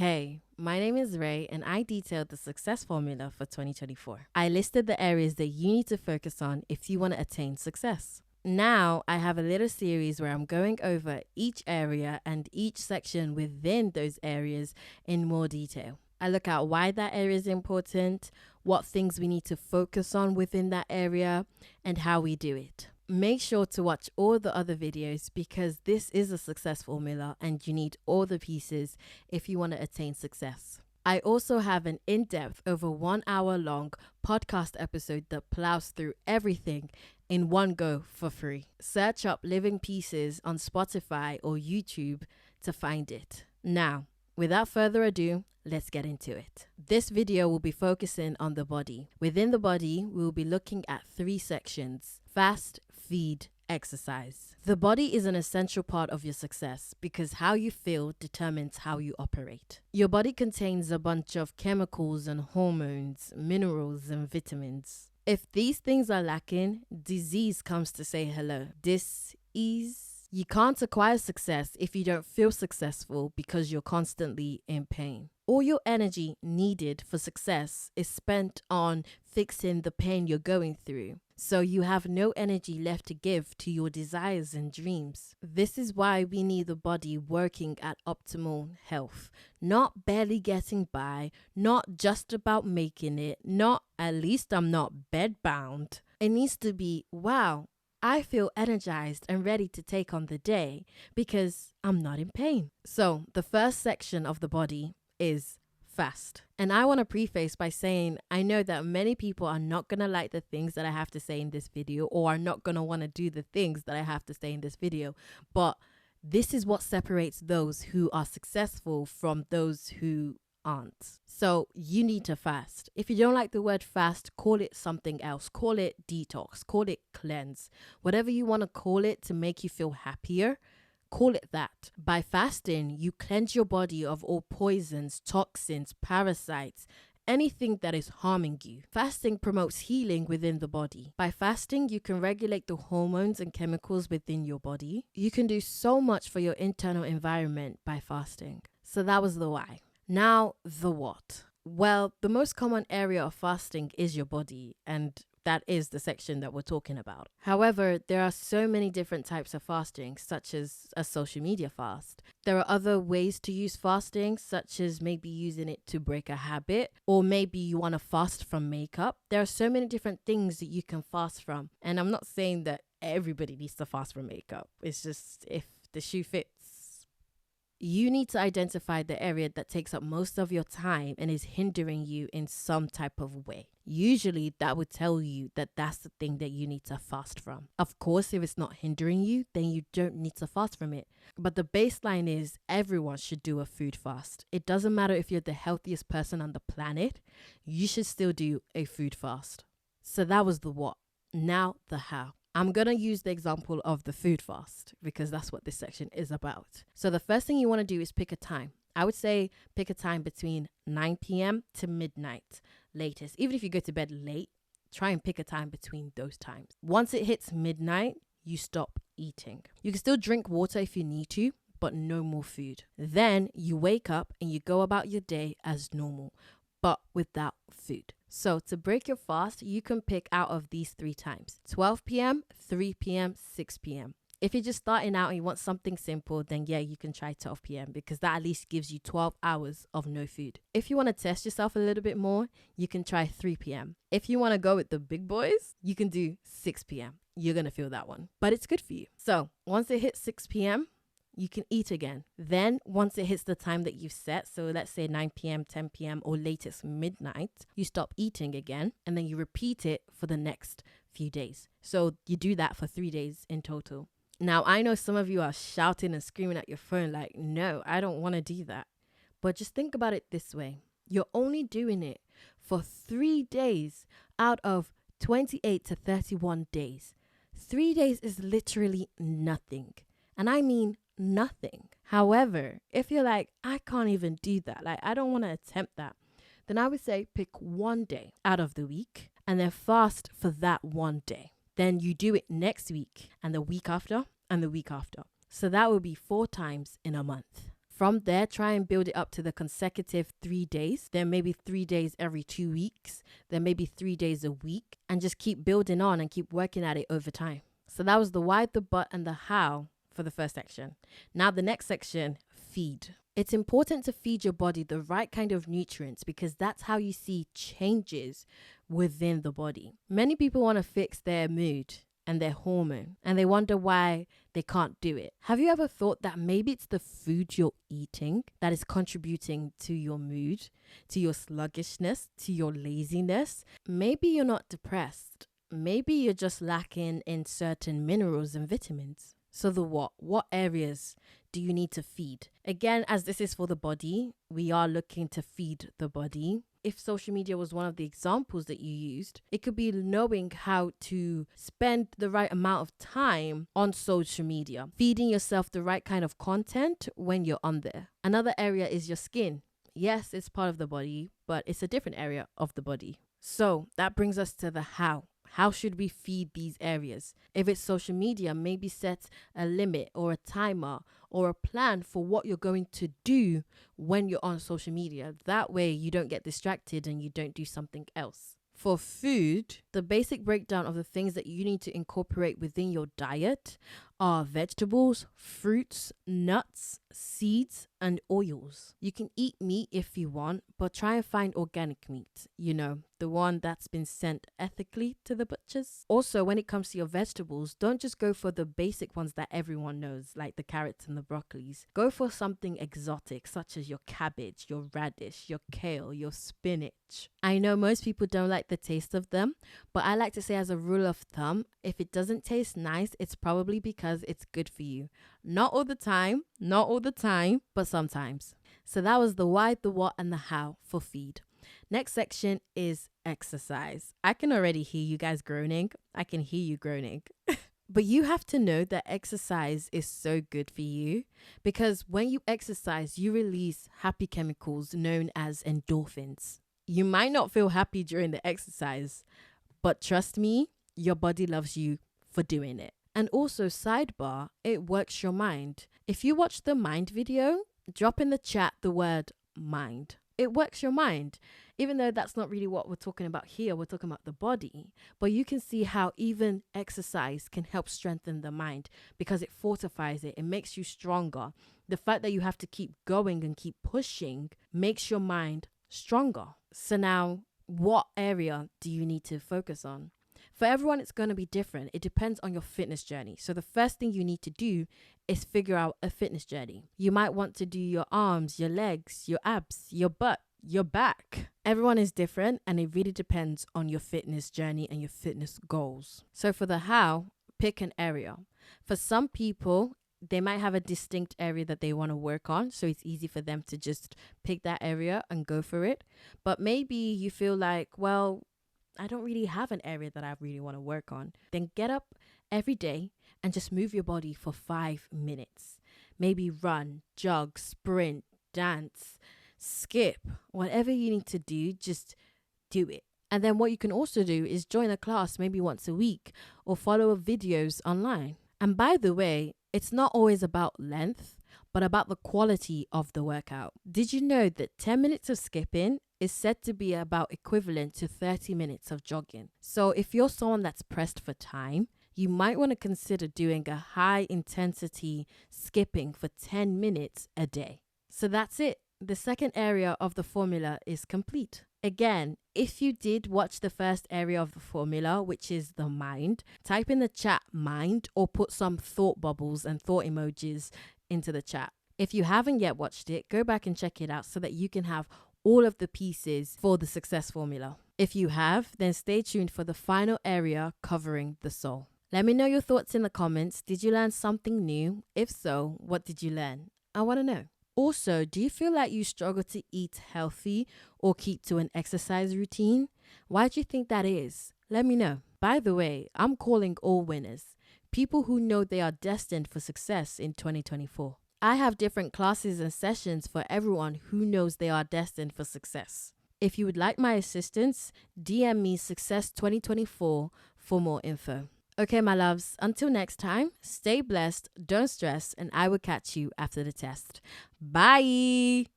Hey, my name is Ray and I detailed the success formula for 2024. I listed the areas that you need to focus on if you want to attain success. Now I have a little series where I'm going over each area and each section within those areas in more detail. I look at why that area is important, what things we need to focus on within that area, and how we do it. Make sure to watch all the other videos because this is a success formula and you need all the pieces if you want to attain success. I also have an in-depth, over 1 hour long podcast episode that plows through everything in one go for free. Search up Living Pieces on Spotify or YouTube to find it. Now, without further ado, let's get into it. This video will be focusing on the body. Within the body, we will be looking at 3 sections: fast, feed, exercise. The body is an essential part of your success because how you feel determines how you operate. Your body contains a bunch of chemicals and hormones, minerals and vitamins. If these things are lacking, disease comes to say hello. Dis-ease. You can't acquire success if you don't feel successful because you're constantly in pain. All your energy needed for success is spent on fixing the pain you're going through. So you have no energy left to give to your desires and dreams. This is why we need the body working at optimal health, not barely getting by, not just about making it, not at least I'm not bedbound. It needs to be, wow, I feel energized and ready to take on the day because I'm not in pain. So the first section of the body is fast. And I want to preface by saying I know that many people are not going to like the things that I have to say in this video, or are not going to want to do the things that I have to say in this video. But this is what separates those who are successful from those who aren't. So you need to fast. If you don't like the word fast, call it something else. Call it detox, call it cleanse, whatever you want to call it to make you feel happier. Call it that. By fasting, you cleanse your body of all poisons, toxins, parasites, anything that is harming you. Fasting promotes healing within the body. By fasting, you can regulate the hormones and chemicals within your body. You can do so much for your internal environment by fasting. So that was the why. Now, the what. Well, the most common area of fasting is your body, and that is the section that we're talking about. However, there are so many different types of fasting, such as a social media fast. There are other ways to use fasting, such as maybe using it to break a habit, or maybe you want to fast from makeup. There are so many different things that you can fast from. And I'm not saying that everybody needs to fast from makeup. It's just if the shoe fits. You need to identify the area that takes up most of your time and is hindering you in some type of way. Usually that would tell you that that's the thing that you need to fast from. Of course, if it's not hindering you, then you don't need to fast from it. But the baseline is everyone should do a food fast. It doesn't matter if you're the healthiest person on the planet, you should still do a food fast. So that was the what. Now the how. I'm going to use the example of the food fast because that's what this section is about. So the first thing you want to do is pick a time. I would say pick a time between 9 p.m. to midnight latest. Even if you go to bed late, try and pick a time between those times. Once it hits midnight, you stop eating. You can still drink water if you need to, but no more food. Then you wake up and you go about your day as normal, but without food. So to break your fast, you can pick out of these 3 times: 12 p.m., 3 p.m., 6 p.m. If you're just starting out and you want something simple, then yeah, you can try 12 p.m. because that at least gives you 12 hours of no food. If you want to test yourself a little bit more, you can try 3 p.m. If you want to go with the big boys, you can do 6 p.m. You're going to feel that one, but it's good for you. So once it hits 6 p.m., you can eat again. Then once it hits the time that you've set, so let's say 9 p.m., 10 p.m. or latest midnight, you stop eating again and then you repeat it for the next few days. So you do that for 3 days in total. Now, I know some of you are shouting and screaming at your phone like, no, I don't want to do that. But just think about it this way. You're only doing it for 3 days out of 28 to 31 days. 3 days is literally nothing. And I mean nothing. However, if you're like, I can't even do that, like I don't want to attempt that, then I would say pick 1 day out of the week and then fast for that 1 day. Then you do it next week and the week after and the week after. So that would be 4 times in a month. From there, try and build it up to the consecutive 3 days, then maybe 3 days every 2 weeks, then maybe 3 days a week, and just keep building on and keep working at it over time. So that was the why, the what, and the how for the first section. Now the next section, feed. It's important to feed your body the right kind of nutrients because that's how you see changes within the body. Many people want to fix their mood and their hormone, and they wonder why they can't do it. Have you ever thought that maybe it's the food you're eating that is contributing to your mood, to your sluggishness, to your laziness? Maybe you're not depressed. Maybe you're just lacking in certain minerals and vitamins. So the what areas do you need to feed? Again, as this is for the body, we are looking to feed the body. If social media was one of the examples that you used, it could be knowing how to spend the right amount of time on social media, feeding yourself the right kind of content when you're on there. Another area is your skin. Yes, it's part of the body, but it's a different area of the body. So that brings us to the how. How should we feed these areas? If it's social media, maybe set a limit or a timer or a plan for what you're going to do when you're on social media. That way you don't get distracted and you don't do something else. For food, the basic breakdown of the things that you need to incorporate within your diet are vegetables, fruits, nuts, seeds, and oils. You can eat meat if you want, but try and find organic meat, the one that's been sent ethically to the butchers. Also, when it comes to your vegetables, don't just go for the basic ones that everyone knows, like the carrots and the broccolis. Go for something exotic, such as your cabbage, your radish, your kale, your spinach. I know most people don't like the taste of them, but I like to say as a rule of thumb, if it doesn't taste nice, it's probably because it's good for you. Not all the time, but sometimes. So that was the why, the what, and the how for feed. Next section is exercise. I can already hear you guys groaning. I can hear you groaning. But you have to know that exercise is so good for you because when you exercise, you release happy chemicals known as endorphins. You might not feel happy during the exercise, but trust me, your body loves you for doing it. And also, sidebar, it works your mind. If you watch the mind video, drop in the chat the word mind. It works your mind. Even though that's not really what we're talking about here, we're talking about the body. But you can see how even exercise can help strengthen the mind because it fortifies it. It makes you stronger. The fact that you have to keep going and keep pushing makes your mind stronger. So now, what area do you need to focus on? For everyone, it's going to be different. It depends on your fitness journey. So the first thing you need to do is figure out a fitness journey. You might want to do your arms, your legs, your abs, your butt, your back. Everyone is different and it really depends on your fitness journey and your fitness goals. So for the how, pick an area. For some people, they might have a distinct area that they want to work on. So it's easy for them to just pick that area and go for it. But maybe you feel like, well, I don't really have an area that I really want to work on. Then get up every day and just move your body for 5 minutes. Maybe run, jog, sprint, dance, skip, whatever you need to do, just do it. And then what you can also do is join a class maybe once a week or follow videos online. And by the way, it's not always about length, but about the quality of the workout. Did you know that 10 minutes of skipping is said to be about equivalent to 30 minutes of jogging? So if you're someone that's pressed for time, you might want to consider doing a high intensity skipping for 10 minutes a day. So that's it. The second area of the formula is complete. Again, if you did watch the first area of the formula, which is the mind, type in the chat mind or put some thought bubbles and thought emojis into the chat. If you haven't yet watched it, go back and check it out so that you can have all of the pieces for the success formula. If you have, then stay tuned for the final area covering the soul. Let me know your thoughts in the comments. Did you learn something new? If so, what did you learn? I want to know. Also, do you feel like you struggle to eat healthy or keep to an exercise routine? Why do you think that is? Let me know. By the way, I'm calling all winners, people who know they are destined for success in 2024. I have different classes and sessions for everyone who knows they are destined for success. If you would like my assistance, DM me Success 2024 for more info. Okay, my loves, until next time, stay blessed, don't stress, and I will catch you after the test. Bye.